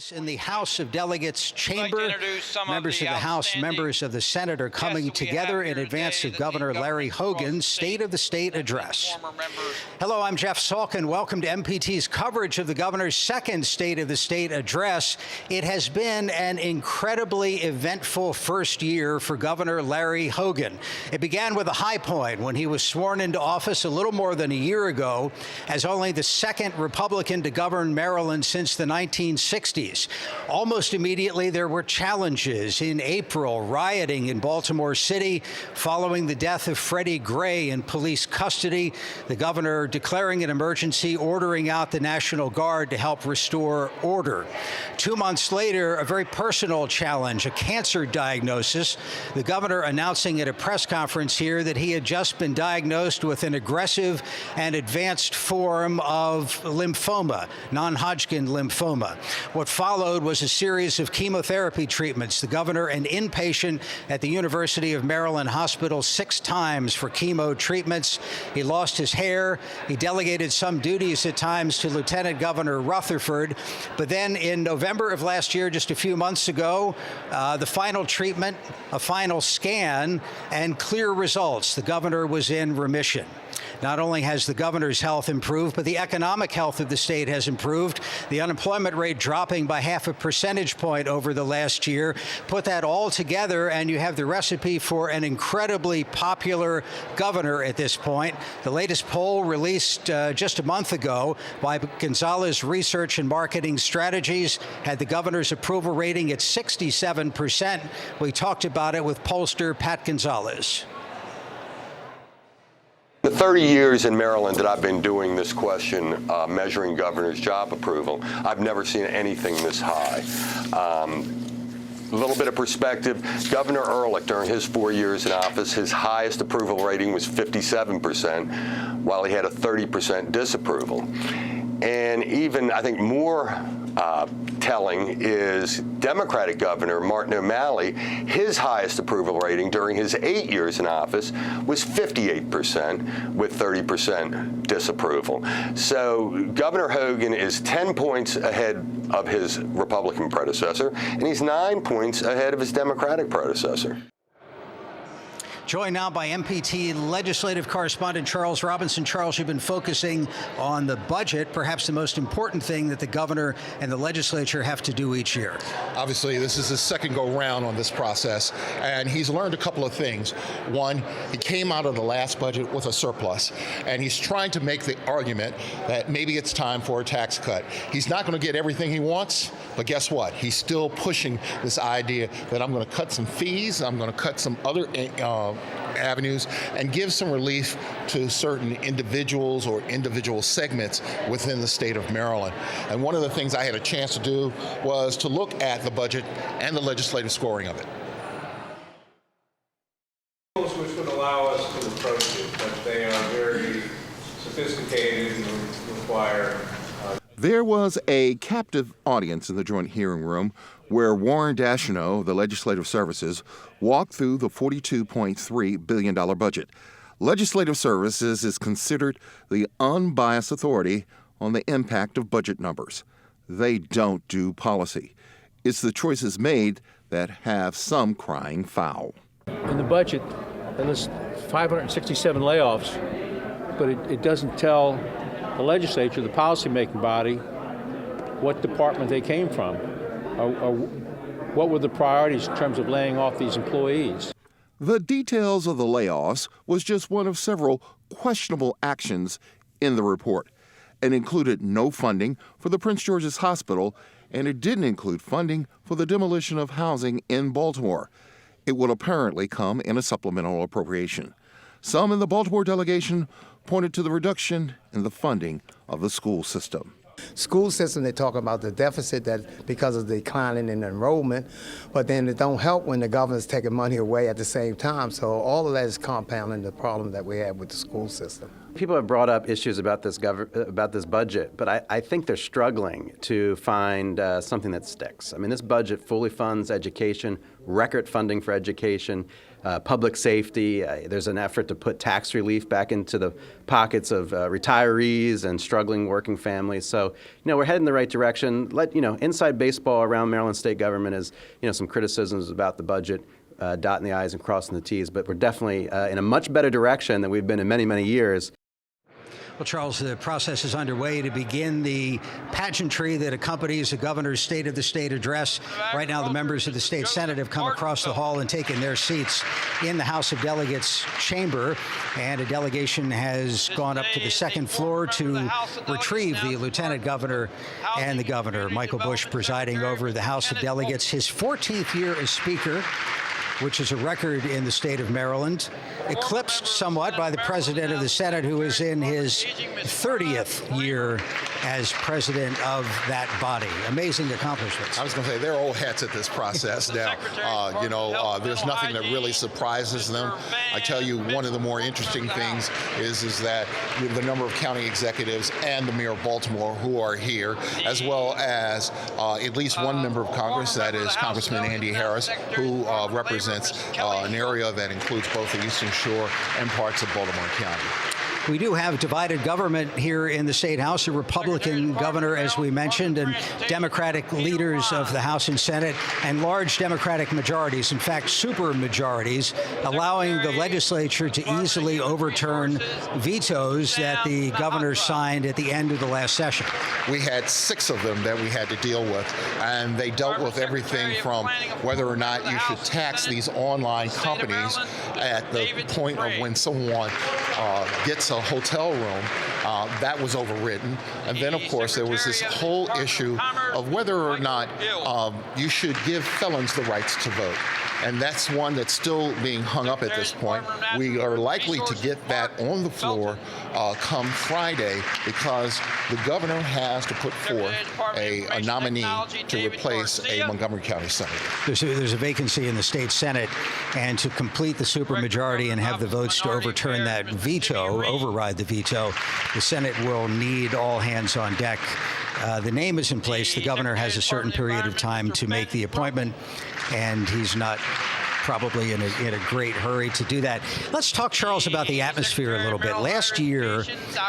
In the House of Delegates chamber, members of the House, members of the Senate are coming together in advance of Governor Larry Hogan's State of the State address. Hello, I'm Jeff Salkin. Welcome to MPT's coverage of the governor's second State of the State address. It has been an incredibly eventful first year for Governor Larry Hogan. It began with a high point when he was sworn into office a little more than a year ago as only the second Republican to govern Maryland since the 1960s. Almost immediately, there were challenges. In April, rioting in Baltimore City following the death of Freddie Gray in police custody, the governor declaring an emergency, ordering out the National Guard to help restore order. 2 months later, a very personal challenge, a cancer diagnosis. The governor announcing at a press conference here that he had just been diagnosed with an aggressive and advanced form of lymphoma, non-Hodgkin lymphoma. What followed was a series of chemotherapy treatments. The governor, an inpatient at the University of Maryland Hospital 6 times for chemo treatments. He lost his hair. He delegated some duties at times to Lieutenant Governor Rutherford. But then in November of last year, just a few months ago, the final treatment, a final scan, and clear results. The governor was in remission. Not only has the governor's health improved, but the economic health of the state has improved. The unemployment rate dropping by 0.5 percentage point over the last year. Put that all together, and you have the recipe for an incredibly popular governor at this point. The latest poll released just a month ago by Gonzalez Research and Marketing Strategies had the governor's approval rating at 67%. We talked about it with pollster Pat Gonzalez. The 30 years in Maryland that I've been doing this question, measuring governor's job approval, I've never seen anything this high. A little bit of perspective, Governor Ehrlich, during his 4 years in office, his highest approval rating was 57%, while he had a 30% disapproval. And even, I think, more telling is Democratic Governor Martin O'Malley. His highest approval rating during his 8 years in office was 58% with 30% disapproval. So Governor Hogan is 10 points ahead of his Republican predecessor, and he's 9 points ahead of his Democratic predecessor. Joined now by MPT legislative correspondent Charles Robinson. Charles, you've been focusing on the budget, perhaps the most important thing that the governor and the legislature have to do each year. Obviously, this is his second go-round on this process, and he's learned a couple of things. One, he came out of the last budget with a surplus, and he's trying to make the argument that maybe it's time for a tax cut. He's not going to get everything he wants, but guess what? He's still pushing this idea that I'm going to cut some fees, I'm going to cut some other avenues, and give some relief to certain individuals or individual segments within the state of Maryland. And one of the things I had a chance to do was to look at the budget and the legislative scoring of it. Which would allow us to approach it, but they are very sophisticated and require. There was a captive audience in the joint hearing room where Warren Daschneau, the Legislative Services, walked through the $42.3 billion budget. Legislative Services is considered the unbiased authority on the impact of budget numbers. They don't do policy. It's the choices made that have some crying foul. In the budget, there's 567 layoffs, but it doesn't tell the legislature, the policymaking body, what department they came from, or what were the priorities in terms of laying off these employees. The details of the layoffs was just one of several questionable actions in the report, and included no funding for the Prince George's Hospital, and it didn't include funding for the demolition of housing in Baltimore. It will apparently come in a supplemental appropriation. Some in the Baltimore delegation pointed to the reduction in the funding of the school system. School system, they talk about the deficit that because of the declining in enrollment, but then it don't help when the governor's taking money away at the same time. So all of that is compounding the problem that we have with the school system. People have brought up issues about this budget, but I think they're struggling to find something that sticks. I mean, this budget fully funds education, record funding for education, public safety. There's an effort to put tax relief back into the pockets of retirees and struggling working families. So, we're heading in the right direction. Inside baseball around Maryland state government is, some criticisms about the budget. Dotting the I's and crossing the T's, but we're definitely in a much better direction than we've been in many, many years. Well, Charles, the process is underway to begin the pageantry that accompanies the governor's State of the State address. Right now, the members of the state Senate have come across the hall and taken their seats in the House of Delegates chamber, and a delegation has gone up to the second floor to retrieve the lieutenant governor and the governor. Michael Bush presiding over the House of Delegates, his 14th year as Speaker, which is a record in the state of Maryland, eclipsed somewhat by the president of the Senate, who is in his 30th year as president of that body. Amazing accomplishments. I was going to say, they're old hats at this process now. There's nothing that really surprises them. I tell you, one of the more interesting things is that the number of county executives and the mayor of Baltimore who are here, as well as at least one member of Congress, that is Congressman Andy Harris, who represents an area that includes both the Eastern Shore and parts of Baltimore County. We do have divided government here in the State House, a Republican governor, as we mentioned, and Democratic leaders of the House and Senate, and large Democratic majorities, in fact, super majorities, allowing the legislature to easily overturn vetoes that the governor signed at the end of the last session. We had 6 of them that we had to deal with, and they dealt with everything from whether or not you should tax these online companies at the point of when someone gets a hotel room. That was overridden. And then, of course, there was this whole issue of whether or not you should give felons the rights to vote. And that's one that's still being hung up at this point. We are likely to get that on the floor come Friday, because the governor has to put forth a nominee to replace a Montgomery County senator. There's a vacancy in the state Senate, and to complete the supermajority and have the votes to overturn that veto, override the veto, the Senate will need all hands on deck. The name is in place. The governor has a certain period of time to make the appointment, and he's not probably in a great hurry to do that. Let's talk, Charles, about the atmosphere a little bit. Last year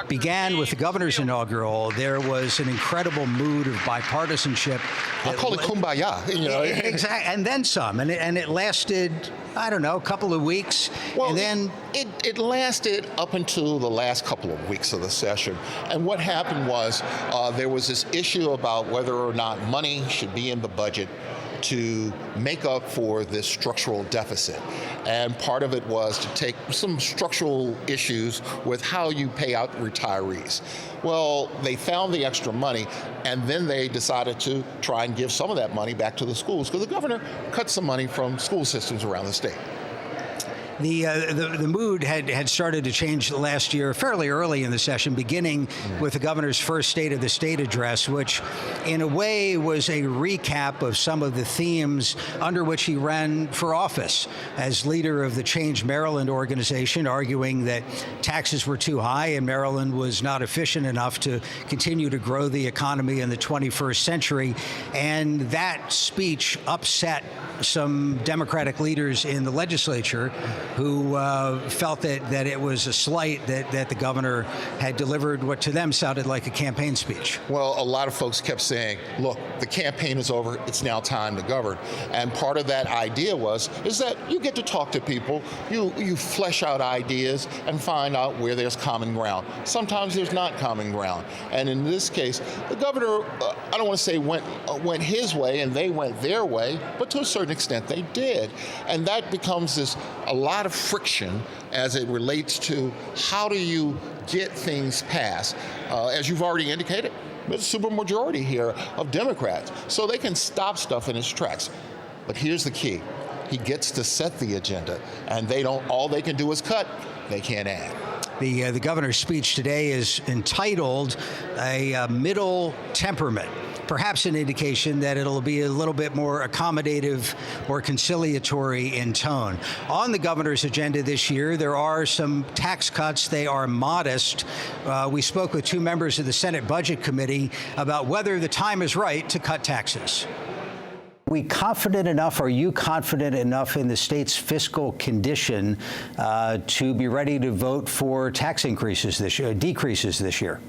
began with the governor's inaugural. There was an incredible mood of bipartisanship. I'll call it kumbaya. Exactly, and then some. And it lasted, I don't know, a couple of weeks. Well, and then it lasted up until the last couple of weeks of the session. And what happened was there was this issue about whether or not money should be in the budget to make up for this structural deficit. And part of it was to take some structural issues with how you pay out retirees. Well, they found the extra money, and then they decided to try and give some of that money back to the schools, because the governor cut some money from school systems around the state. The mood had started to change last year, fairly early in the session, beginning with the governor's first State of the State address, which in a way was a recap of some of the themes under which he ran for office as leader of the Change Maryland organization, arguing that taxes were too high and Maryland was not efficient enough to continue to grow the economy in the 21st century. And that speech upset some Democratic leaders in the legislature who felt that it was a slight that the governor had delivered what to them sounded like a campaign speech. Well, a lot of folks kept saying, look, the campaign is over, it's now time to govern. And part of that idea is that you get to talk to people, you flesh out ideas and find out where there's common ground. Sometimes there's not common ground. And in this case, the governor, I don't want to say went his way and they went their way, but to a certain extent they did. And that becomes a lot of friction as it relates to how do you get things passed. As you've already indicated, there's a supermajority here of Democrats, so they can stop stuff in its tracks. But here's the key. He gets to set the agenda, and all they can do is cut, they can't add. The governor's speech today is entitled A Middle Temperament. perhaps an indication that it'll be a little bit more accommodative or conciliatory in tone. On the governor's agenda this year, there are some tax cuts. They are modest. We spoke with two members of the Senate Budget Committee about whether the time is right to cut taxes. Are we confident enough, are you confident enough in the state's fiscal condition to be ready to vote for tax increases this year, decreases this year?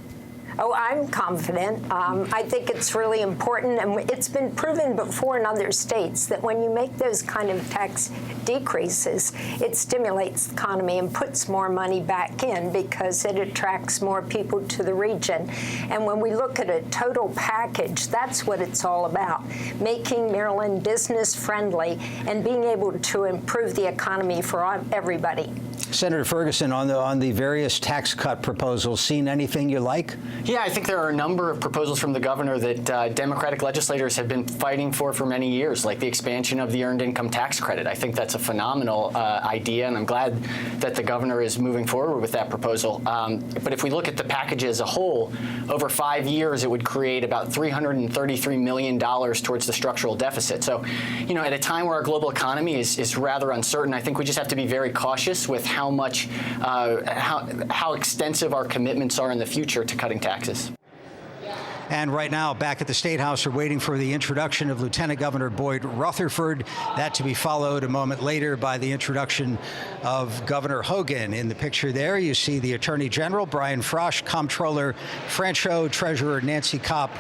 Oh, I'm confident. I think it's really important, and it's been proven before in other states that when you make those kind of tax decreases, it stimulates the economy and puts more money back in because it attracts more people to the region. And when we look at a total package, that's what it's all about, making Maryland business friendly and being able to improve the economy for everybody. Senator Ferguson, on the various tax cut proposals, seen anything you like? Yeah, I think there are a number of proposals from the governor that Democratic legislators have been fighting for many years, like the expansion of the Earned Income Tax Credit. I think that's a phenomenal idea, and I'm glad that the governor is moving forward with that proposal. But if we look at the package as a whole, over 5 years, it would create about $333 million towards the structural deficit. So, you know, at a time where our global economy is rather uncertain, I think we just have to be very cautious with how extensive our commitments are in the future to cutting taxes. And right now, back at the State House, we're waiting for the introduction of Lieutenant Governor Boyd Rutherford. That to be followed a moment later by the introduction of Governor Hogan. In the picture there, you see the Attorney General, Brian Frosch, Comptroller Francho, Treasurer Nancy Kopp,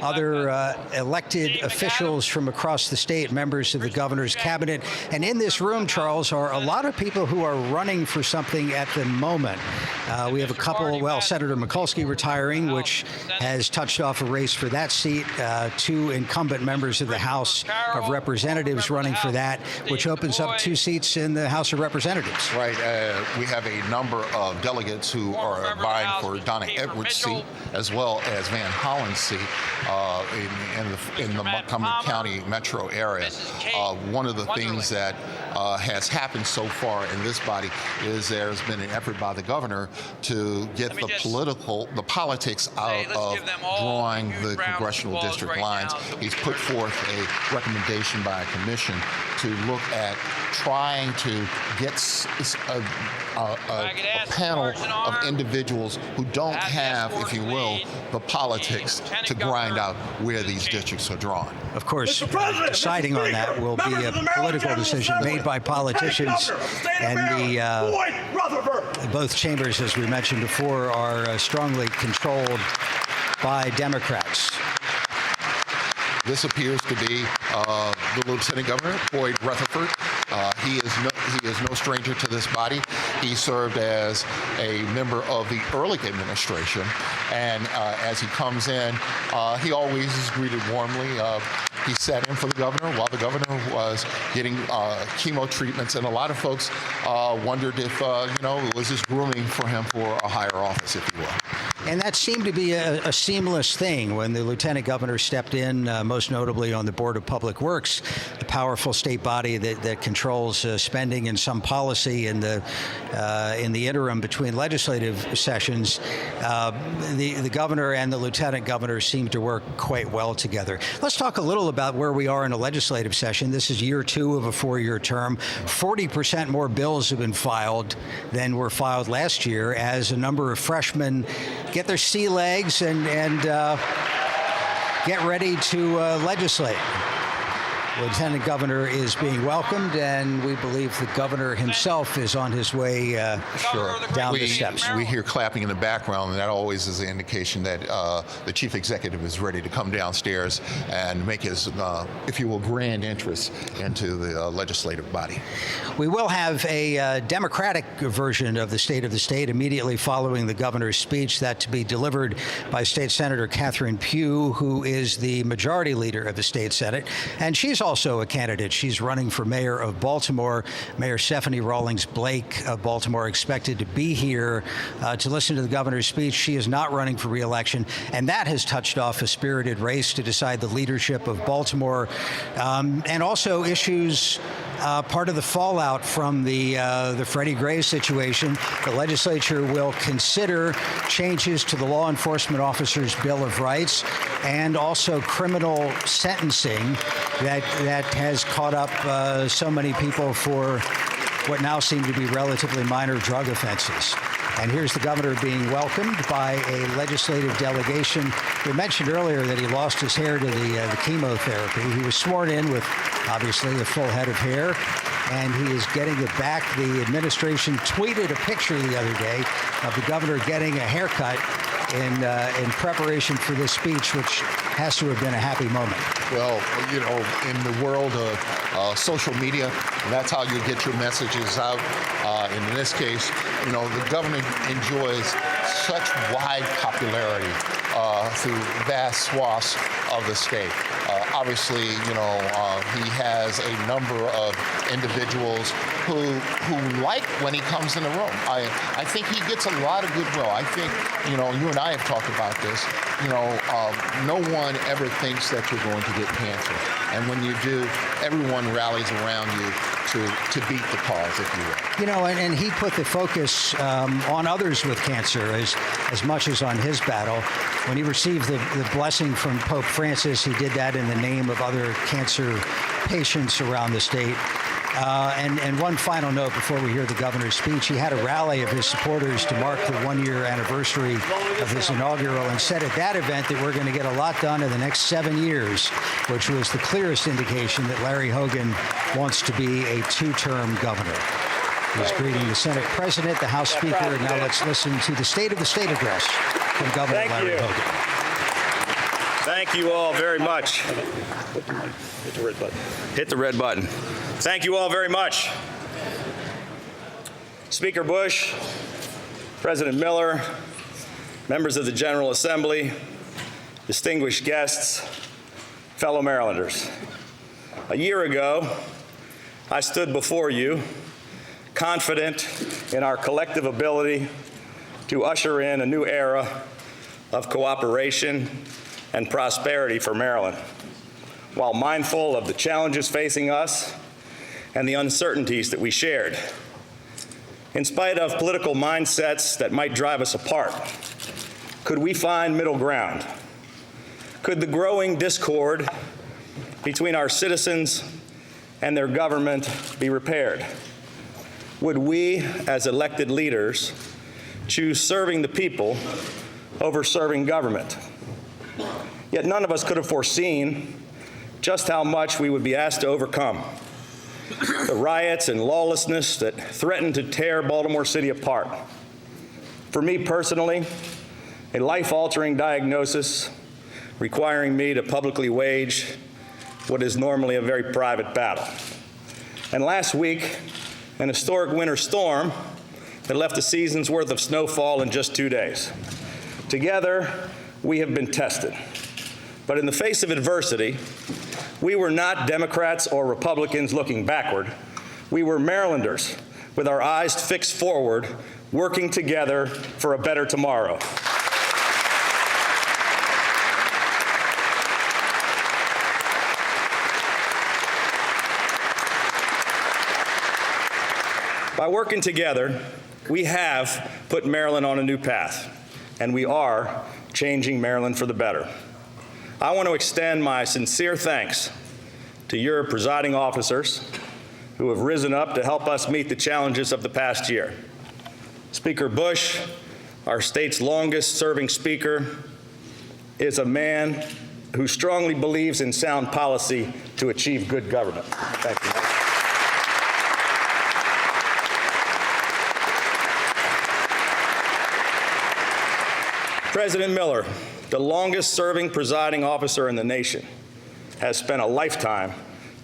other elected officials from across the state, members of the governor's cabinet. And in this room, Charles, are a lot of people who are running for something at the moment. We have a couple, well, Senator Mikulski retiring, which has touched off a race for that seat. Two incumbent members of the House of Representatives running for that, which opens up 2 seats in the House of Representatives. Right. We have a number of delegates who are vying for Donna Edwards' seat, as well as Van Hollen's seat in the Montgomery County metro area. One of the things that has happened so far in this body is there's been an effort by the governor to get the politics out of drawing the congressional district lines. He's put forth a recommendation by a commission to look at trying to get a panel of individuals who don't have, if you will, the politics to grind out where these districts are drawn. Of course, deciding on that will be a political decision made by politicians, and both chambers, as we mentioned before, are strongly controlled by Democrats. This appears to be the Lieutenant Governor, Boyd Rutherford. He is no stranger to this body. He served as a member of the Ehrlich administration, and as he comes in, he always is greeted warmly. He sat in for the governor while the governor was getting chemo treatments, and a lot of folks wondered if, was this grooming for him for a higher office, if you will. And that seemed to be a seamless thing when the lieutenant governor stepped in, most notably on the Board of Public Works, the powerful state body that controls spending and some policy in the interim between legislative sessions. The governor and the lieutenant governor seem to work quite well together. Let's talk a little about where we are in a legislative session. This is year 2 of a 4-year term. 40% more bills have been filed than were filed last year as a number of freshmen get their sea legs and get ready to legislate. Lieutenant Governor is being welcomed, and we believe the governor himself is on his way down the steps. We hear clapping in the background, and that always is an indication that the chief executive is ready to come downstairs and make his, if you will, grand entrance into the legislative body. We will have a Democratic version of the State of the State immediately following the governor's speech, that to be delivered by State Senator Catherine Pugh, who is the majority leader of the State Senate, and she's She's also a candidate. She's running for mayor of Baltimore. Mayor Stephanie Rawlings Blake of Baltimore expected to be here to listen to the governor's speech. She is not running for re-election, and that has touched off a spirited race to decide the leadership of Baltimore, and also issues part of the fallout from the Freddie Gray situation. The legislature will consider changes to the Law Enforcement Officers' Bill of Rights and also criminal sentencing that has caught up so many people for what now seem to be relatively minor drug offenses. And here's the governor being welcomed by a legislative delegation. We mentioned earlier that he lost his hair to the chemotherapy. He was sworn in with, obviously, a full head of hair, and he is getting it back. The administration tweeted a picture the other day of the governor getting a haircut in preparation for this speech, which has to have been a happy moment. Well, you know, in the world of social media, that's how you get your messages out. And in this case, you know, the governor enjoys such wide popularity through vast swaths of the state. Obviously, you know, he has a number of individuals who like when he comes in the room. I think he gets a lot of goodwill. I think, you know, you and I have talked about this. You know, no one ever thinks that you're going to get cancer. And when you do, everyone rallies around you to beat the cause, if you will. You know, and he put the focus on others with cancer as much as on his battle. When he received the blessing from Pope Francis, he did that in the name of other cancer patients around the state. And one final note before we hear the governor's speech, he had a rally of his supporters to mark the one-year anniversary of his inaugural and said at that event that we're going to get a lot done in the next 7 years, which was the clearest indication that Larry Hogan wants to be a two-term governor. He's greeting the Senate President, the House Speaker, and now let's listen to the State of the State address from Governor Larry Hogan. Thank you all very much. Hit the red button. Hit the red button. Thank you all very much. Speaker Bush, President Miller, members of the General Assembly, distinguished guests, fellow Marylanders. A year ago, I stood before you, confident in our collective ability to usher in a new era of cooperation and prosperity for Maryland, while mindful of the challenges facing us and the uncertainties that we shared. In spite of political mindsets that might drive us apart, could we find middle ground? Could the growing discord between our citizens and their government be repaired? Would we, as elected leaders, choose serving the people over serving government? Yet none of us could have foreseen just how much we would be asked to overcome. The riots and lawlessness that threatened to tear Baltimore City apart. For me personally, a life-altering diagnosis requiring me to publicly wage what is normally a very private battle. And last week, an historic winter storm that left a season's worth of snowfall in just 2 days. Together, we have been tested. But in the face of adversity, we were not Democrats or Republicans looking backward. We were Marylanders with our eyes fixed forward, working together for a better tomorrow. By working together, we have put Maryland on a new path, and we are changing Maryland for the better. I want to extend my sincere thanks to your presiding officers who have risen up to help us meet the challenges of the past year. Speaker Bush, our state's longest-serving speaker, is a man who strongly believes in sound policy to achieve good government. Thank you. President Miller, the longest-serving presiding officer in the nation, has spent a lifetime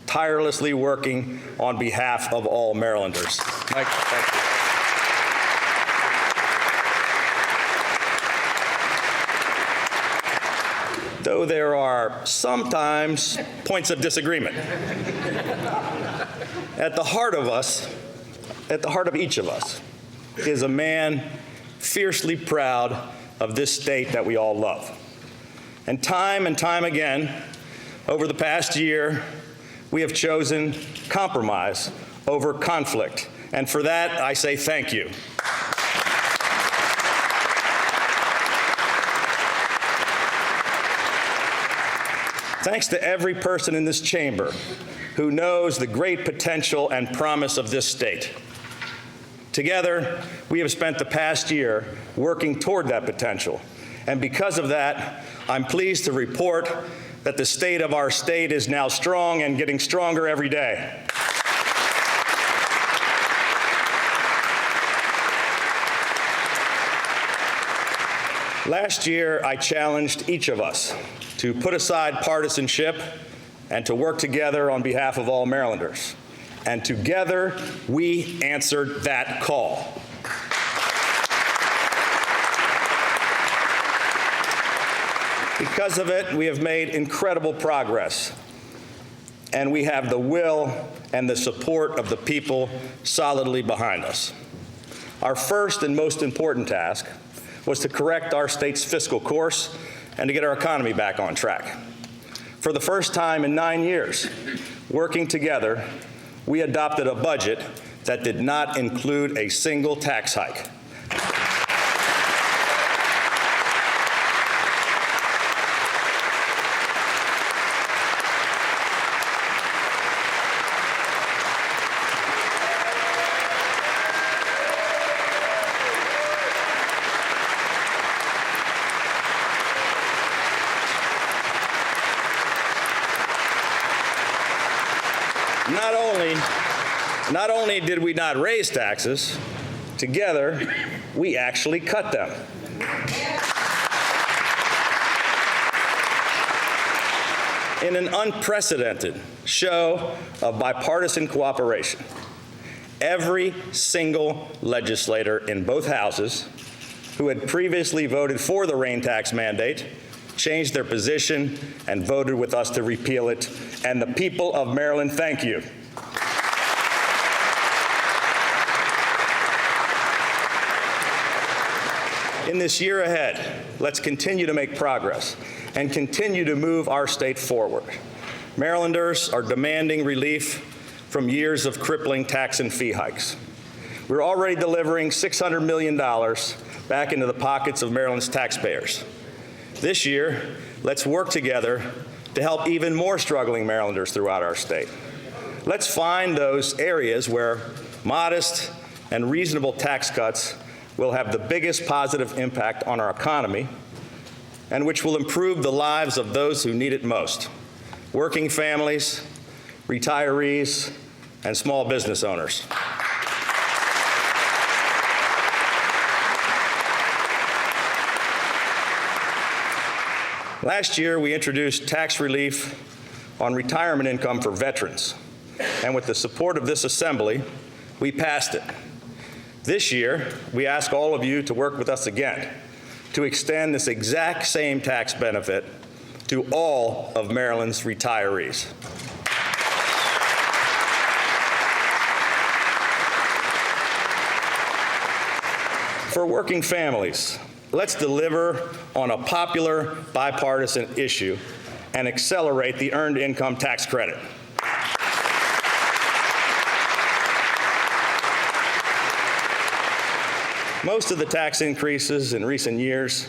tirelessly working on behalf of all Marylanders. Mike, thank you. though there are sometimes points of disagreement. At the heart of each of us, is a man fiercely proud of this state that we all love. And time again, over the past year, we have chosen compromise over conflict. And for that, I say thank you. Thanks to every person in this chamber who knows the great potential and promise of this state. Together, we have spent the past year working toward that potential. And because of that, I'm pleased to report that the state of our state is now strong and getting stronger every day. Last year, I challenged each of us to put aside partisanship and to work together on behalf of all Marylanders. And together, we answered that call. Because of it, we have made incredible progress, and we have the will and the support of the people solidly behind us. Our first and most important task was to correct our state's fiscal course and to get our economy back on track. For the first time in 9 years, working together, we adopted a budget that did not include a single tax hike. Not only did we not raise taxes, together, we actually cut them. In an unprecedented show of bipartisan cooperation, every single legislator in both houses who had previously voted for the rain tax mandate changed their position and voted with us to repeal it. And the people of Maryland, thank you. In this year ahead, let's continue to make progress and continue to move our state forward. Marylanders are demanding relief from years of crippling tax and fee hikes. We're already delivering $600 million back into the pockets of Maryland's taxpayers. This year, let's work together to help even more struggling Marylanders throughout our state. Let's find those areas where modest and reasonable tax cuts will have the biggest positive impact on our economy and which will improve the lives of those who need it most: working families, retirees, and small business owners. Last year, we introduced tax relief on retirement income for veterans, and with the support of this Assembly, we passed it. This year, we ask all of you to work with us again to extend this exact same tax benefit to all of Maryland's retirees. For working families, let's deliver on a popular bipartisan issue and accelerate the Earned Income Tax Credit. Most of the tax increases in recent years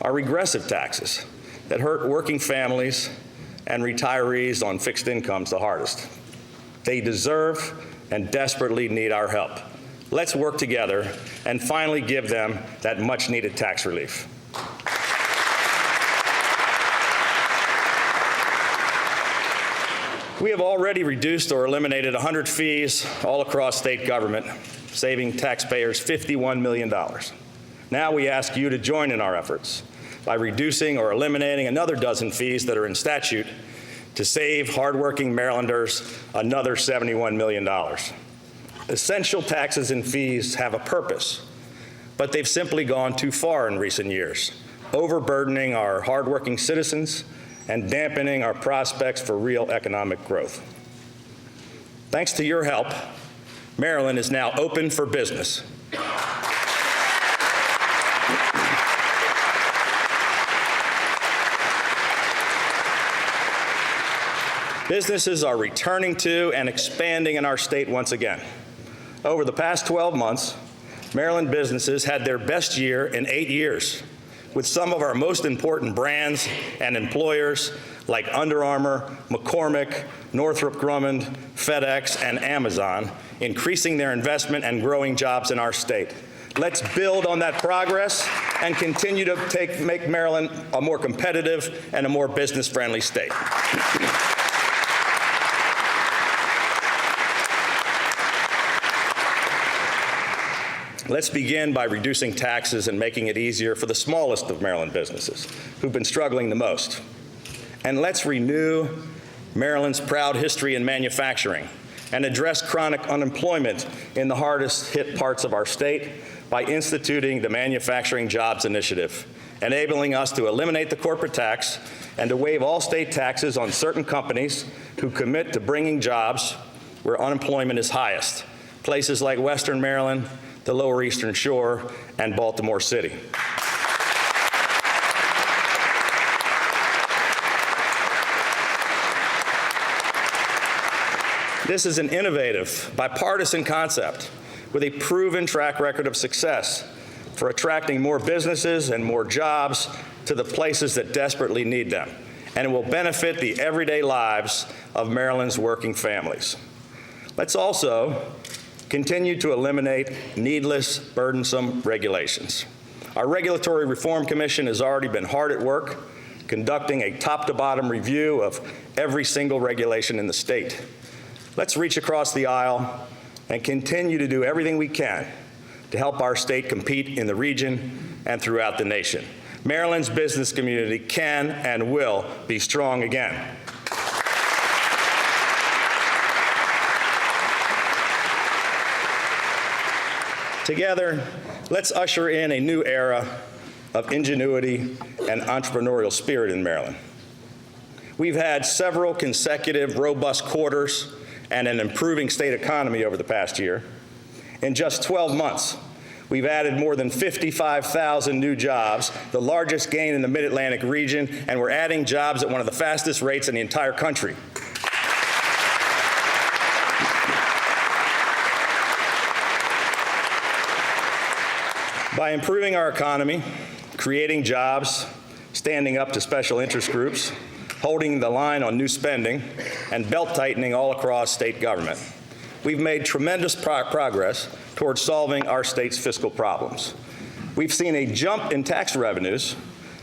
are regressive taxes that hurt working families and retirees on fixed incomes the hardest. They deserve and desperately need our help. Let's work together and finally give them that much-needed tax relief. We have already reduced or eliminated 100 fees all across state government, saving taxpayers $51 million. Now we ask you to join in our efforts by reducing or eliminating another dozen fees that are in statute to save hardworking Marylanders another $71 million. Essential taxes and fees have a purpose, but they've simply gone too far in recent years, overburdening our hardworking citizens and dampening our prospects for real economic growth. Thanks to your help, Maryland is now open for business. Businesses are returning to and expanding in our state once again. Over the past 12 months, Maryland businesses had their best year in 8 years, with some of our most important brands and employers like Under Armour, McCormick, Northrop Grumman, FedEx, and Amazon increasing their investment and growing jobs in our state. Let's build on that progress and continue to make Maryland a more competitive and a more business-friendly state. Let's begin by reducing taxes and making it easier for the smallest of Maryland businesses who've been struggling the most. And let's renew Maryland's proud history in manufacturing and address chronic unemployment in the hardest hit parts of our state by instituting the Manufacturing Jobs Initiative, enabling us to eliminate the corporate tax and to waive all state taxes on certain companies who commit to bringing jobs where unemployment is highest, places like Western Maryland, the Lower Eastern Shore, and Baltimore City. This is an innovative, bipartisan concept with a proven track record of success for attracting more businesses and more jobs to the places that desperately need them, and it will benefit the everyday lives of Maryland's working families. Let's also continue to eliminate needless, burdensome regulations. Our Regulatory Reform Commission has already been hard at work conducting a top-to-bottom review of every single regulation in the state. Let's reach across the aisle and continue to do everything we can to help our state compete in the region and throughout the nation. Maryland's business community can and will be strong again. Together, let's usher in a new era of ingenuity and entrepreneurial spirit in Maryland. We've had several consecutive robust quarters and an improving state economy over the past year. In just 12 months, we've added more than 55,000 new jobs, the largest gain in the Mid-Atlantic region, and we're adding jobs at one of the fastest rates in the entire country. By improving our economy, creating jobs, standing up to special interest groups, holding the line on new spending, and belt-tightening all across state government, we've made tremendous progress towards solving our state's fiscal problems. We've seen a jump in tax revenues,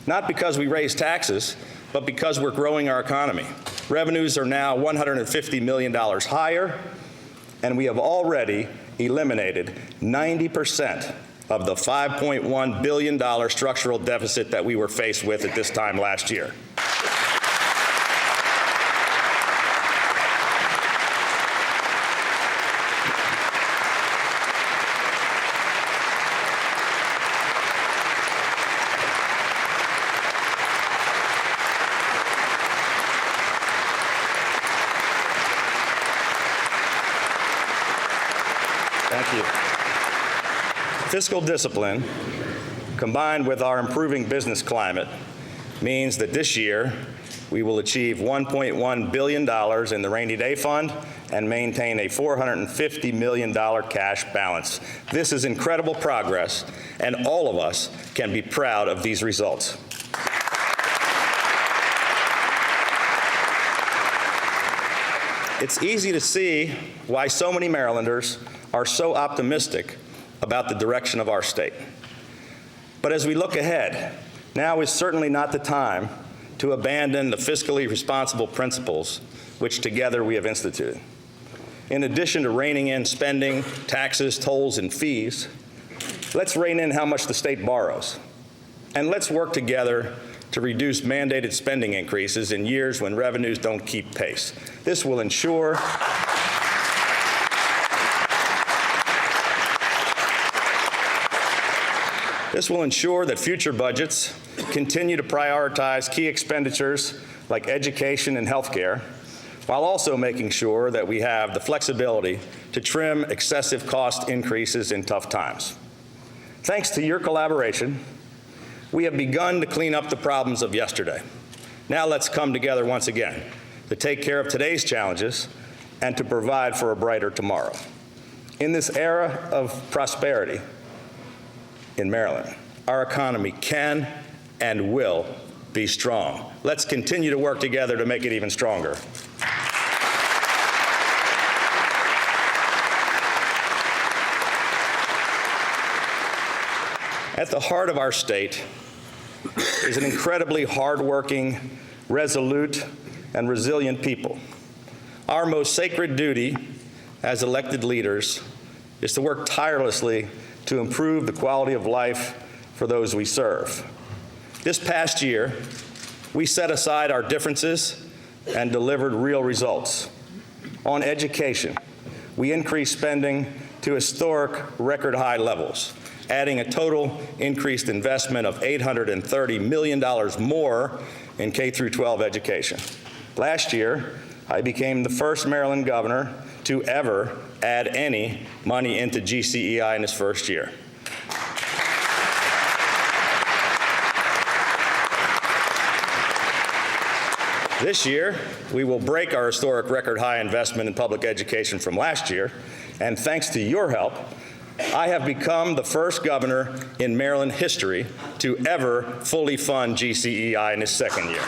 not because we raised taxes, but because we're growing our economy. Revenues are now $150 million higher, and we have already eliminated 90% of the $5.1 billion structural deficit that we were faced with at this time last year. Thank you. Fiscal discipline, combined with our improving business climate, means that this year we will achieve $1.1 billion in the rainy day fund and maintain a $450 million cash balance. This is incredible progress, and all of us can be proud of these results. It's easy to see why so many Marylanders are so optimistic about the direction of our state. But as we look ahead, now is certainly not the time to abandon the fiscally responsible principles which together we have instituted. In addition to reining in spending, taxes, tolls, and fees, let's rein in how much the state borrows. And let's work together to reduce mandated spending increases in years when revenues don't keep pace. This will ensure This will ensure that future budgets continue to prioritize key expenditures like education and health care, while also making sure that we have the flexibility to trim excessive cost increases in tough times. Thanks to your collaboration, we have begun to clean up the problems of yesterday. Now let's come together once again to take care of today's challenges and to provide for a brighter tomorrow. In this era of prosperity in Maryland, our economy can and will be strong. Let's continue to work together to make it even stronger. At the heart of our state is an incredibly hardworking, resolute, and resilient people. Our most sacred duty as elected leaders is to work tirelessly to improve the quality of life for those we serve. This past year, we set aside our differences and delivered real results. On education, we increased spending to historic record high levels, adding a total increased investment of $830 million more in K-12 education. Last year, I became the first Maryland governor to ever add any money into GCEI in his first year. This year, we will break our historic record high investment in public education from last year, and thanks to your help, I have become the first governor in Maryland history to ever fully fund GCEI in his second year.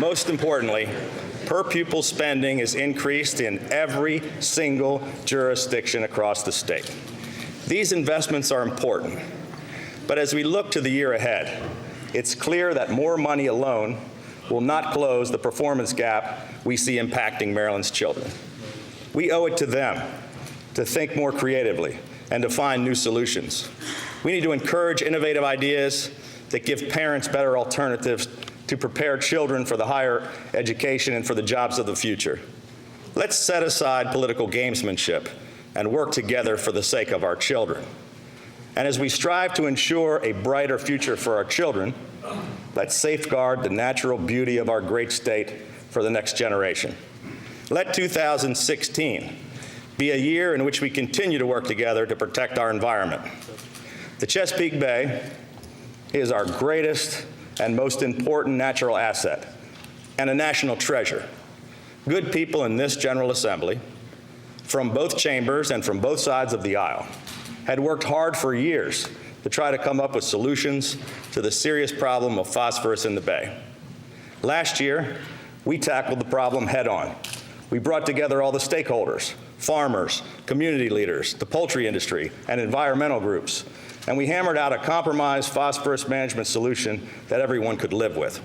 Most importantly, per pupil spending is increased in every single jurisdiction across the state. These investments are important, but as we look to the year ahead, it's clear that more money alone will not close the performance gap we see impacting Maryland's children. We owe it to them to think more creatively and to find new solutions. We need to encourage innovative ideas that give parents better alternatives to prepare children for the higher education and for the jobs of the future. Let's set aside political gamesmanship and work together for the sake of our children. And as we strive to ensure a brighter future for our children, let's safeguard the natural beauty of our great state for the next generation. Let 2016 be a year in which we continue to work together to protect our environment. The Chesapeake Bay is our greatest and most important natural asset and a national treasure. Good people in this General Assembly, from both chambers and from both sides of the aisle, had worked hard for years to try to come up with solutions to the serious problem of phosphorus in the bay. Last year, we tackled the problem head on. We brought together all the stakeholders, farmers, community leaders, the poultry industry, and environmental groups, and we hammered out a compromise phosphorus management solution that everyone could live with.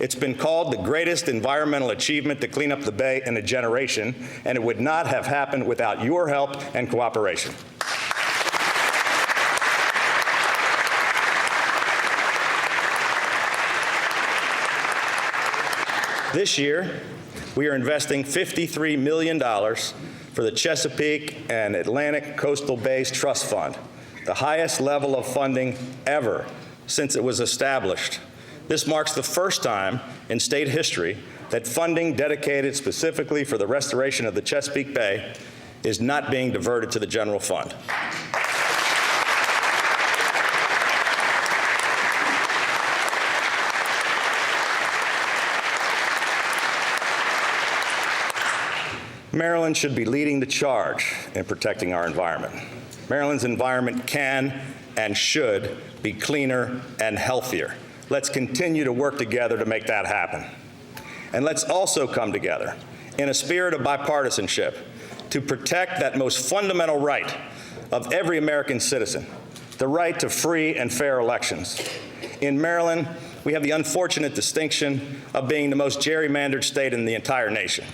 It's been called the greatest environmental achievement to clean up the bay in a generation, and it would not have happened without your help and cooperation. This year, we are investing $53 million for the Chesapeake and Atlantic Coastal Bays Trust Fund, the highest level of funding ever since it was established. This marks the first time in state history that funding dedicated specifically for the restoration of the Chesapeake Bay is not being diverted to the general fund. Maryland should be leading the charge in protecting our environment. Maryland's environment can and should be cleaner and healthier. Let's continue to work together to make that happen. And let's also come together in a spirit of bipartisanship to protect that most fundamental right of every American citizen, the right to free and fair elections. In Maryland, we have the unfortunate distinction of being the most gerrymandered state in the entire nation.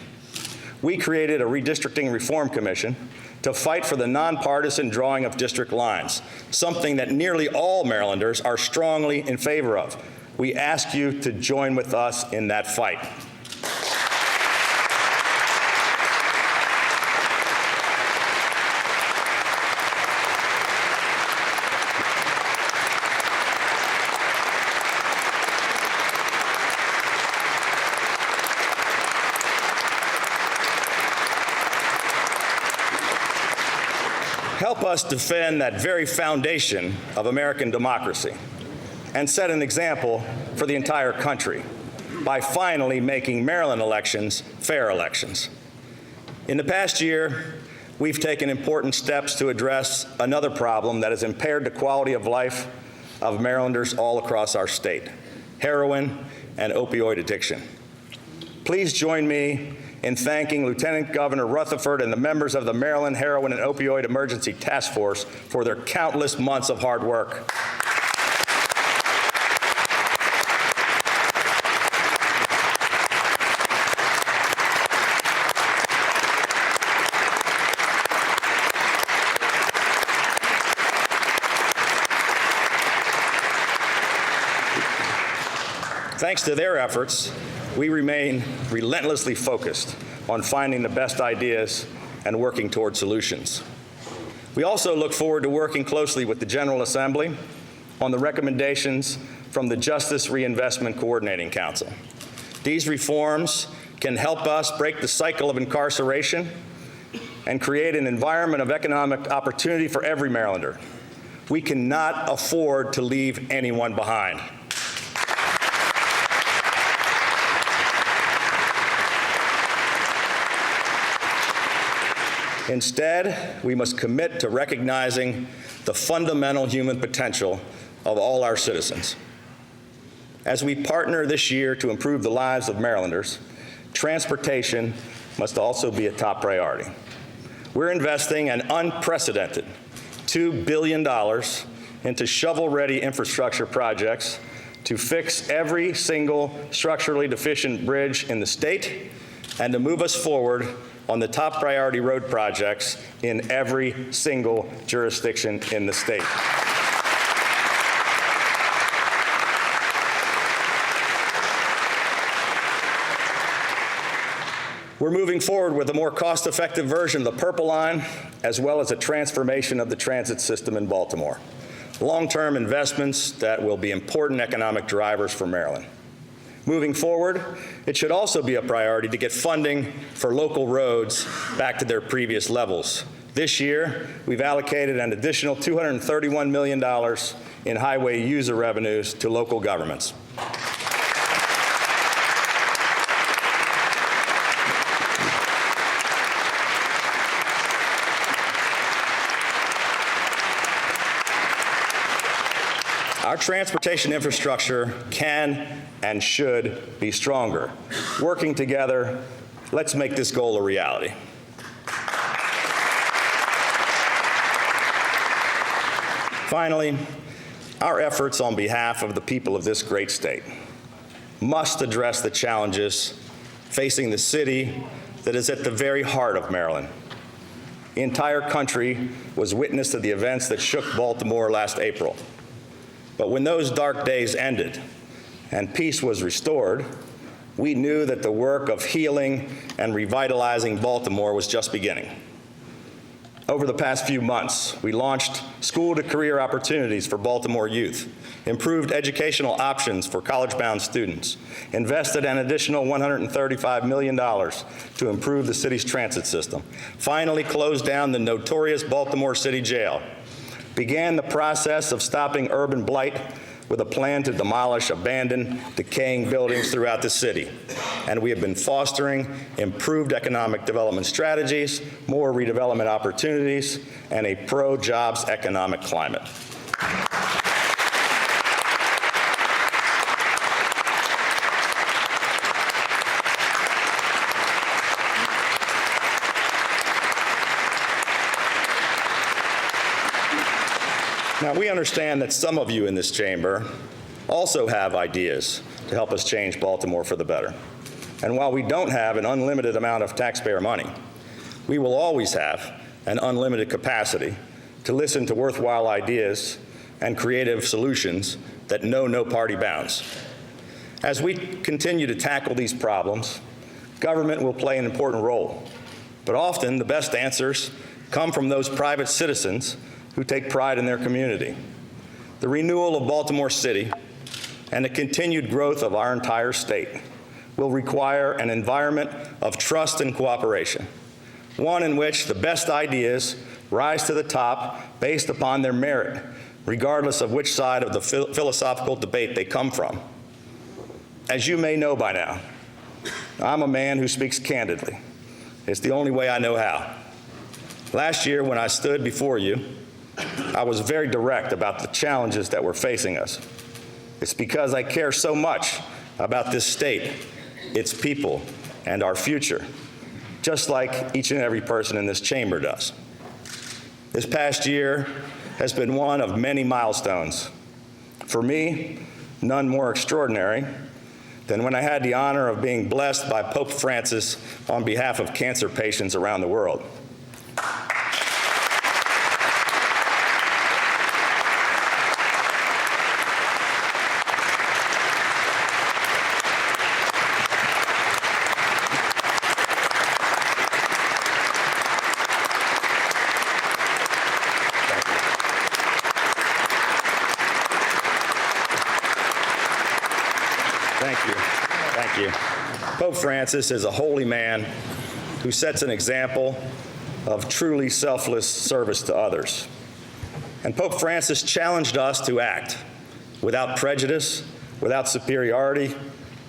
We created a redistricting reform commission to fight for the nonpartisan drawing of district lines, something that nearly all Marylanders are strongly in favor of. We ask you to join with us in that fight. help us defend that very foundation of American democracy and set an example for the entire country by finally making Maryland elections fair elections. In the past year, we've taken important steps to address another problem that has impaired the quality of life of Marylanders all across our state: heroin and opioid addiction. Please join me in thanking Lieutenant Governor Rutherford and the members of the Maryland Heroin and Opioid Emergency Task Force for their countless months of hard work. Thanks to their efforts, we remain relentlessly focused on finding the best ideas and working toward solutions. We also look forward to working closely with the General Assembly on the recommendations from the Justice Reinvestment Coordinating Council. These reforms can help us break the cycle of incarceration and create an environment of economic opportunity for every Marylander. We cannot afford to leave anyone behind. Instead, we must commit to recognizing the fundamental human potential of all our citizens. As we partner this year to improve the lives of Marylanders, transportation must also be a top priority. We're investing an unprecedented $2 billion into shovel-ready infrastructure projects to fix every single structurally deficient bridge in the state and to move us forward on the top priority road projects in every single jurisdiction in the state. We're moving forward with a more cost-effective version of the Purple Line, as well as a transformation of the transit system in Baltimore. Long-term investments that will be important economic drivers for Maryland. Moving forward, it should also be a priority to get funding for local roads back to their previous levels. This year, we've allocated an additional $231 million in highway user revenues to local governments. Our transportation infrastructure can and should be stronger. Working together, let's make this goal a reality. Finally, our efforts on behalf of the people of this great state must address the challenges facing the city that is at the very heart of Maryland. The entire country was witness to the events that shook Baltimore last April. But when those dark days ended and peace was restored, we knew that the work of healing and revitalizing Baltimore was just beginning. Over the past few months, we launched school-to-career opportunities for Baltimore youth, improved educational options for college-bound students, invested an additional $135 million to improve the city's transit system, finally closed down the notorious Baltimore City Jail, began the process of stopping urban blight with a plan to demolish abandoned, decaying buildings throughout the city. And we have been fostering improved economic development strategies, more redevelopment opportunities, and a pro-jobs economic climate. Now, we understand that some of you in this chamber also have ideas to help us change Baltimore for the better. And while we don't have an unlimited amount of taxpayer money, we will always have an unlimited capacity to listen to worthwhile ideas and creative solutions that know no party bounds. As we continue to tackle these problems, government will play an important role. But often, the best answers come from those private citizens who take pride in their community. The renewal of Baltimore City and the continued growth of our entire state will require an environment of trust and cooperation. one in which the best ideas rise to the top based upon their merit, regardless of which side of the philosophical debate they come from. As you may know by now, I'm a man who speaks candidly. It's the only way I know how. Last year, when I stood before you, I was very direct about the challenges that were facing us. It's because I care so much about this state, its people, and our future, just like each and every person in this chamber does. This past year has been one of many milestones. For me, none more extraordinary than when I had the honor of being blessed by Pope Francis on behalf of cancer patients around the world. Thank you. Pope Francis is a holy man who sets an example of truly selfless service to others. And Pope Francis challenged us to act without prejudice, without superiority,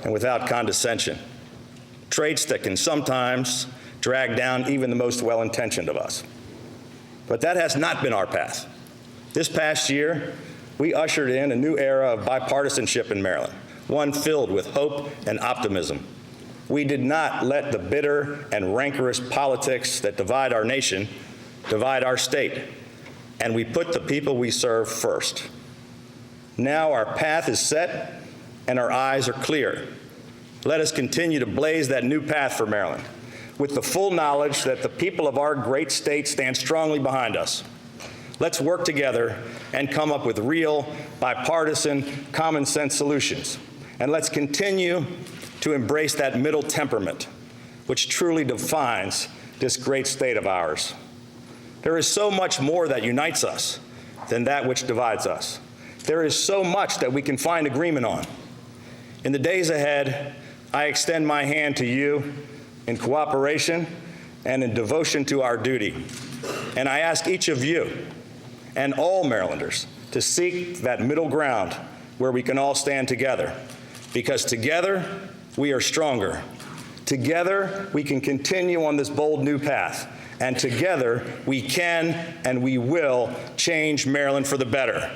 and without condescension, traits that can sometimes drag down even the most well-intentioned of us. But that has not been our path. This past year, we ushered in a new era of bipartisanship in Maryland, one filled with hope and optimism. We did not let the bitter and rancorous politics that divide our nation divide our state, and we put the people we serve first. Now our path is set and our eyes are clear. Let us continue to blaze that new path for Maryland, with the full knowledge that the people of our great state stand strongly behind us. Let's work together and come up with real, bipartisan, common sense solutions. And let's continue to embrace that middle temperament, which truly defines this great state of ours. There is so much more that unites us than that which divides us. There is so much that we can find agreement on. In the days ahead, I extend my hand to you in cooperation and in devotion to our duty. And I ask each of you and all Marylanders to seek that middle ground where we can all stand together. Because together, we are stronger. Together, we can continue on this bold new path. And together, we can and we will change Maryland for the better.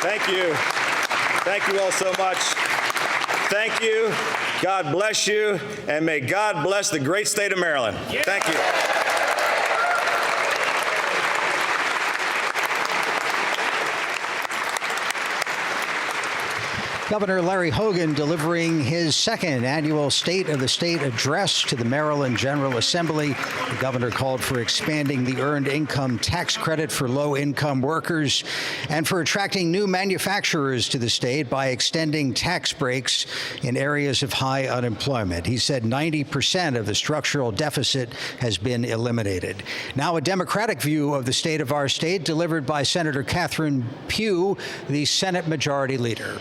Thank you. Thank you all so much. Thank you. God bless you. And may God bless the great state of Maryland. Thank you. Governor Larry Hogan delivering his second annual State of the State address to the Maryland General Assembly. The governor called for expanding the earned income tax credit for low-income workers and for attracting new manufacturers to the state by extending tax breaks in areas of high unemployment. He said 90% of the structural deficit has been eliminated. Now a Democratic view of the state of our state delivered by Senator Catherine Pugh, the Senate Majority Leader.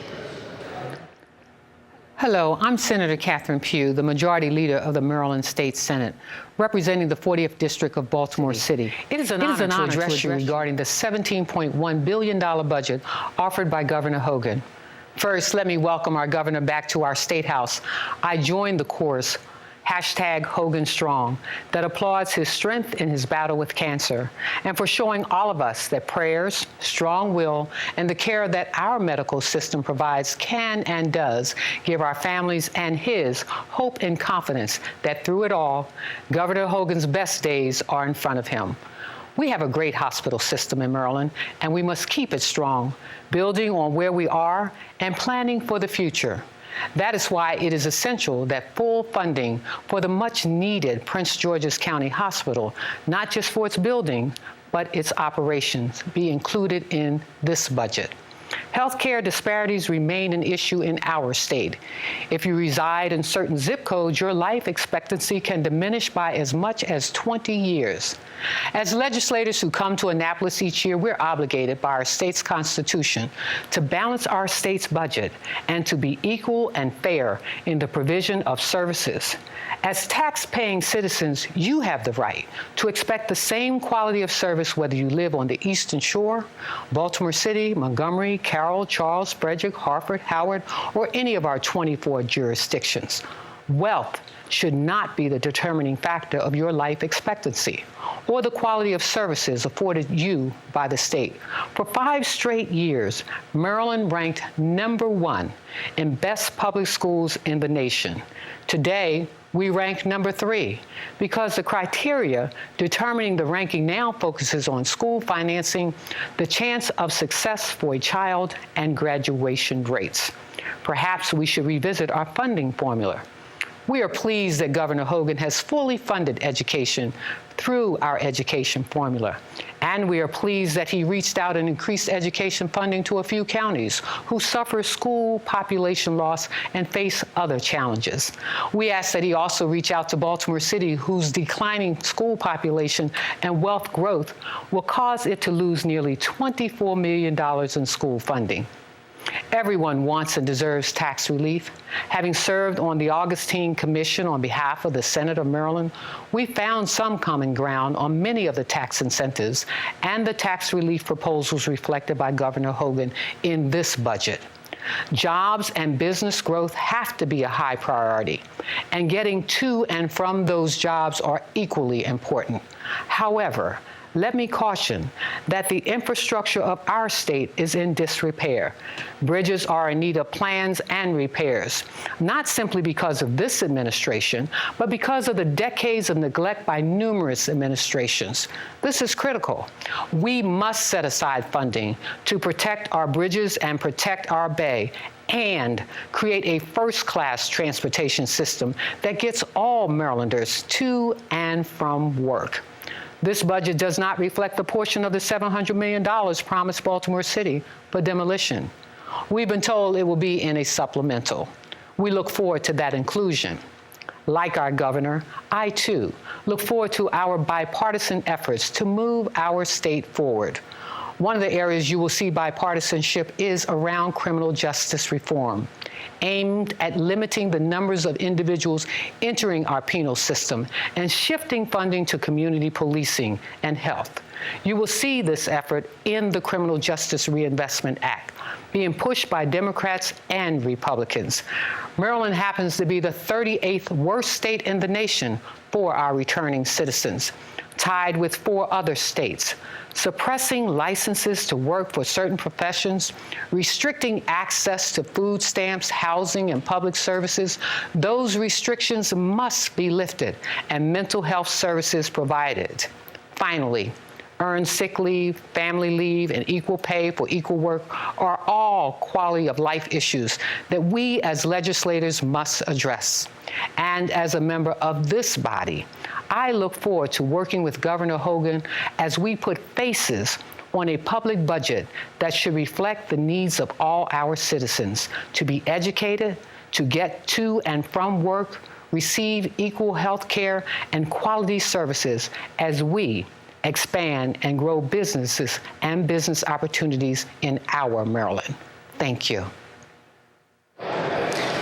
Hello, I'm Senator Catherine Pugh, the Majority Leader of the Maryland State Senate, representing the 40th District of Baltimore City. It is an honor to address you regarding the $17.1 billion budget offered by Governor Hogan. First, let me welcome our governor back to our State House. I joined the chorus, #HoganStrong, that applauds his strength in his battle with cancer, and for showing all of us that prayers, strong will, and the care that our medical system provides can and does give our families and his hope and confidence that through it all, Governor Hogan's best days are in front of him. We have a great hospital system in Maryland, and we must keep it strong, building on where we are and planning for the future. That is why it is essential that full funding for the much-needed Prince George's County Hospital, not just for its building, but its operations, be included in this budget. Healthcare disparities remain an issue in our state. If you reside in certain zip codes, your life expectancy can diminish by as much as 20 years. As legislators who come to Annapolis each year, we're obligated by our state's constitution to balance our state's budget and to be equal and fair in the provision of services. As tax-paying citizens, you have the right to expect the same quality of service whether you live on the Eastern Shore, Baltimore City, Montgomery, Carroll, Charles, Frederick, Hartford, Howard, or any of our 24 jurisdictions. Wealth should not be the determining factor of your life expectancy or the quality of services afforded you by the state. For 5 straight years, Maryland ranked #1 in best public schools in the nation. Today, we rank #3 because the criteria determining the ranking now focuses on school financing, the chance of success for a child, and graduation rates. Perhaps we should revisit our funding formula. We are pleased that Governor Hogan has fully funded education through our education formula. And we are pleased that he reached out and increased education funding to a few counties who suffer school population loss and face other challenges. We ask that he also reach out to Baltimore City, whose declining school population and wealth growth will cause it to lose nearly $24 million in school funding. Everyone wants and deserves tax relief. Having served on the Augustine Commission on behalf of the Senate of Maryland, we found some common ground on many of the tax incentives and the tax relief proposals reflected by Governor Hogan in this budget. Jobs and business growth have to be a high priority, and getting to and from those jobs are equally important. However, let me caution that the infrastructure of our state is in disrepair. Bridges are in need of plans and repairs, not simply because of this administration, but because of the decades of neglect by numerous administrations. This is critical. We must set aside funding to protect our bridges and protect our bay, and create a first-class transportation system that gets all Marylanders to and from work. This budget does not reflect the portion of the $700 million promised Baltimore City for demolition. We've been told it will be in a supplemental. We look forward to that inclusion. Like our governor, I too look forward to our bipartisan efforts to move our state forward. One of the areas you will see bipartisanship is around criminal justice reform, aimed at limiting the numbers of individuals entering our penal system and shifting funding to community policing and health. You will see this effort in the Criminal Justice Reinvestment Act being pushed by Democrats and Republicans. Maryland happens to be the 38th worst state in the nation for our returning citizens, tied with 4 other states. Suppressing licenses to work for certain professions, restricting access to food stamps, housing, and public services, those restrictions must be lifted and mental health services provided. Finally, earned sick leave, family leave, and equal pay for equal work are all quality of life issues that we as legislators must address. And as a member of this body, I look forward to working with Governor Hogan as we put faces on a public budget that should reflect the needs of all our citizens to be educated, to get to and from work, receive equal health care and quality services as we expand and grow businesses and business opportunities in our Maryland. Thank you.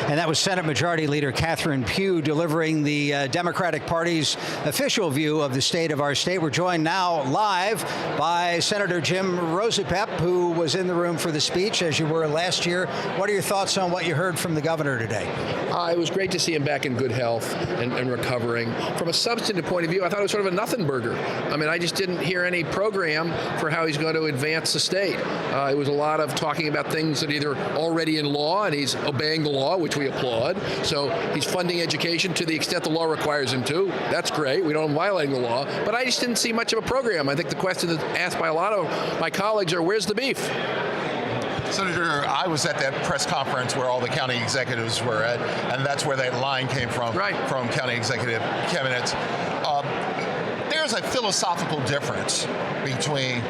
And that was Senate Majority Leader Catherine Pugh delivering the Democratic Party's official view of the state of our state. We're joined now live by Senator Jim Rosapep, who was in the room for the speech, as you were last year. What are your thoughts on what you heard from the governor today? It was great to see him back in good health and recovering. From a substantive point of view, I thought it was sort of a nothing burger. I mean, I just didn't hear any program for how he's going to advance the state. It was a lot of talking about things that either already in law, and he's obeying the law, which we applaud. So he's funding education to the extent the law requires him to. That's great. We don't violate the law. But I just didn't see much of a program. I think the question that's asked by a lot of my colleagues are, where's the beef? Senator, I was at that press conference where all the county executives were at, and that's where that line came from, right, from county executive cabinets. There's a philosophical difference between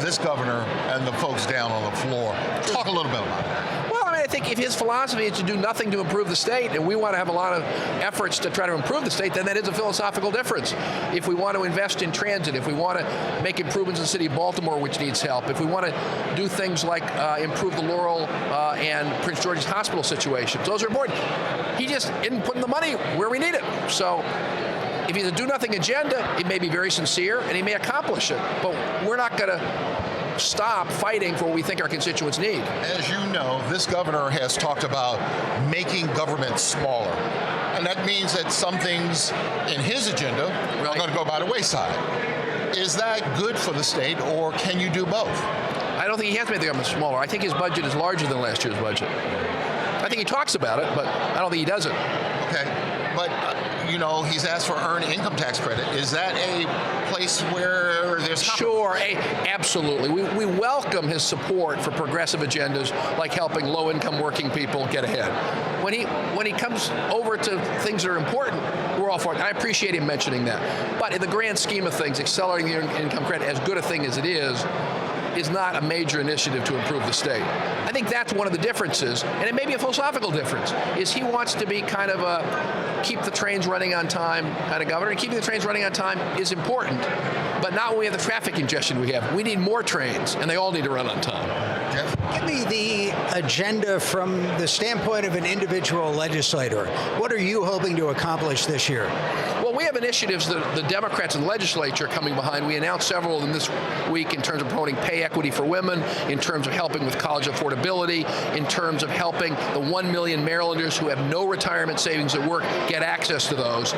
this governor and the folks down on the floor. Talk a little bit about that. Well, I think if his philosophy is to do nothing to improve the state, and we want to have a lot of efforts to try to improve the state, then that is a philosophical difference. If we want to invest in transit, if we want to make improvements in the city of Baltimore, which needs help, if we want to do things like improve the Laurel and Prince George's Hospital situations, those are important. He just isn't putting the money where we need it. So if he's a do-nothing agenda, it may be very sincere, and he may accomplish it. But we're not going to stop fighting for what we think our constituents need. As you know, this governor has talked about making government smaller. And that means that some things in his agenda are going to go by the wayside. Is that good for the state, or can you do both? I don't think he has to make the government smaller. I think his budget is larger than last year's budget. I think he talks about it, but I don't think he does it. Okay. But, you know, he's asked for earned income tax credit. Is that a place where there's... Sure, absolutely. We welcome his support for progressive agendas like helping low-income working people get ahead. When he comes over to things that are important, we're all for it. I appreciate him mentioning that. But in the grand scheme of things, accelerating the earned income credit, as good a thing as it is not a major initiative to improve the state. I think that's one of the differences, and it may be a philosophical difference, is he wants to be kind of a keep the trains running on time kind of governor. And keeping the trains running on time is important, but not when we have the traffic congestion we have. We need more trains, and they all need to run on time. Give me the agenda from the standpoint of an individual legislator. What are you hoping to accomplish this year? Well, we have initiatives that the Democrats in the legislature are coming behind. We announced several of them this week in terms of promoting pay equity for women, in terms of helping with college affordability, in terms of helping the 1 million Marylanders who have no retirement savings at work get access to those.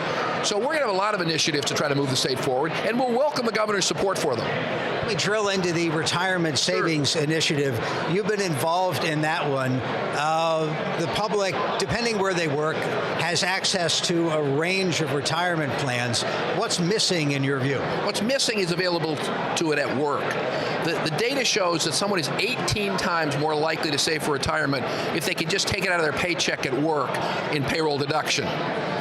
So we're going to have a lot of initiatives to try to move the state forward, and we'll welcome the governor's support for them. Let me drill into the retirement savings initiative. You've been involved in that one. The public, depending where they work, has access to a range of retirement plans. What's missing in your view? What's missing is available to it at work. The data shows that someone is 18 times more likely to save for retirement if they can just take it out of their paycheck at work in payroll deduction,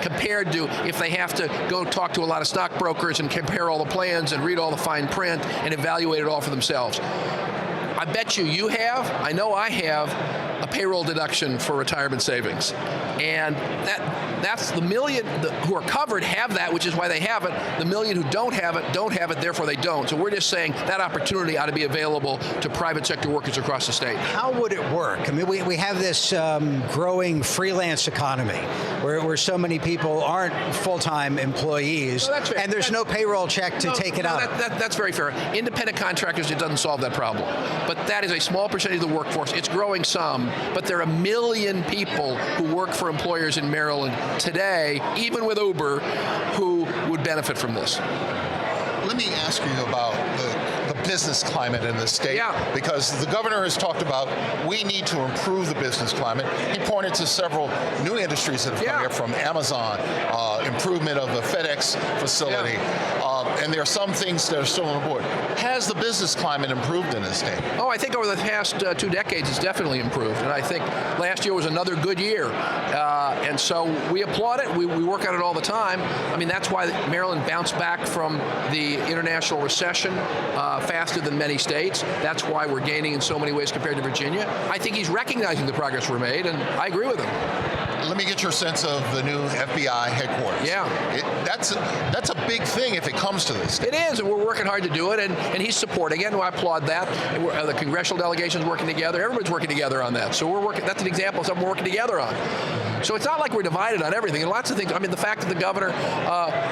compared to if they have to go talk to a lot of stockbrokers and compare all the plans and read all the fine print and evaluate it all for themselves. I bet you have, I know I have, a payroll deduction for retirement savings. And that's the million who are covered have that, which is why they have it. The million who don't have it, therefore they don't. So we're just saying that opportunity ought to be available to private sector workers across the state. How would it work? I mean, we have this growing freelance economy where so many people aren't full-time employees, and there's no payroll check to take it out. That's very fair. Independent contractors, it doesn't solve that problem. But that is a small percentage of the workforce. It's growing some, but there are 1 million people who work for employers in Maryland today, even with Uber, who would benefit from this. Let me ask you about the business climate in the state, because the governor has talked about we need to improve the business climate. He pointed to several new industries that have come here, from Amazon, improvement of the FedEx facility, and there are some things that are still on board. Has the business climate improved in the state? Oh, I think over the past 2 decades it's definitely improved, and I think last year was another good year, and so we applaud it. We work on it all the time. I mean, that's why Maryland bounced back from the international recession faster than many states. That's why we're gaining in so many ways compared to Virginia. I think he's recognizing the progress we're made, and I agree with him. Let me get your sense of the new FBI headquarters. That's a big thing if it comes to this. It is, and we're working hard to do it, and he's supporting it, and I applaud that. And the congressional delegation's working together. Everybody's working together on that. So we're working. That's an example of something we're working together on. So it's not like we're divided on everything, and lots of things. I mean, the fact that the governor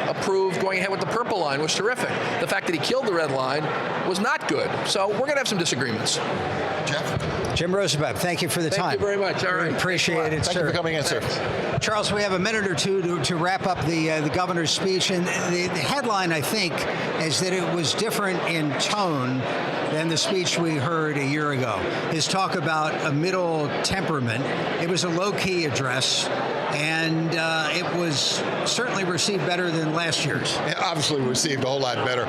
approved going ahead with the purple line was terrific. The fact that he killed the red line was not good. So we're going to have some disagreements. Jeff? Jim Rosenbaum, thank you for the time. Thank you very much. All right. Appreciate it, sir. Thank you for coming in, sir. Charles, we have a minute or two to wrap up the governor's speech. And the headline, I think, is that it was different in tone than the speech we heard a year ago. His talk about a middle temperament. It was a low-key address, and it was certainly received better than last year's. It obviously received a whole lot better.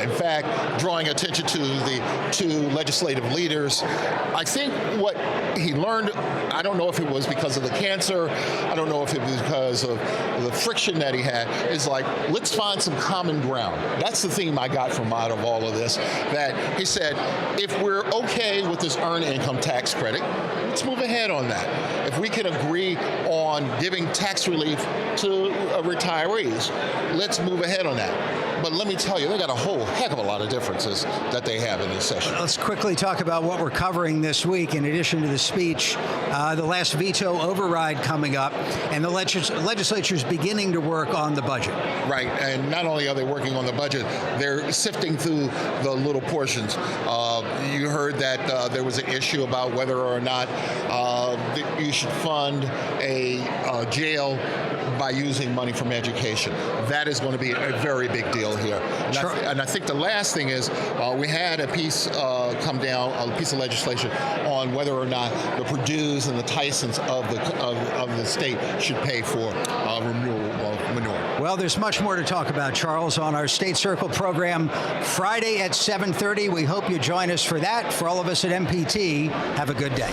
In fact, drawing attention to the 2 legislative leaders, I think what he learned, I don't know if it was because of the cancer, I don't know if it was because of the friction that he had, is like, let's find some common ground. That's the theme I got from out of all of this, that he said, said, if we're okay with this earned income tax credit, let's move ahead on that. If we can agree on giving tax relief to retirees, let's move ahead on that. But let me tell you, they got a whole heck of a lot of differences that they have in this session. Let's quickly talk about what we're covering this week. In addition to the speech, the last veto override coming up, and the legislature's beginning to work on the budget. Right, and not only are they working on the budget, they're sifting through the little portions. You heard that there was an issue about whether or not you should fund a jail by using money from education. That is going to be a very big deal here. And I think the last thing is we had a piece come down, a piece of legislation on whether or not the Purdue's and the Tysons of the state should pay for renewal of manure. Well, there's much more to talk about, Charles, on our State Circle program Friday at 7:30. We hope you join us for that. For all of us at MPT, have a good day.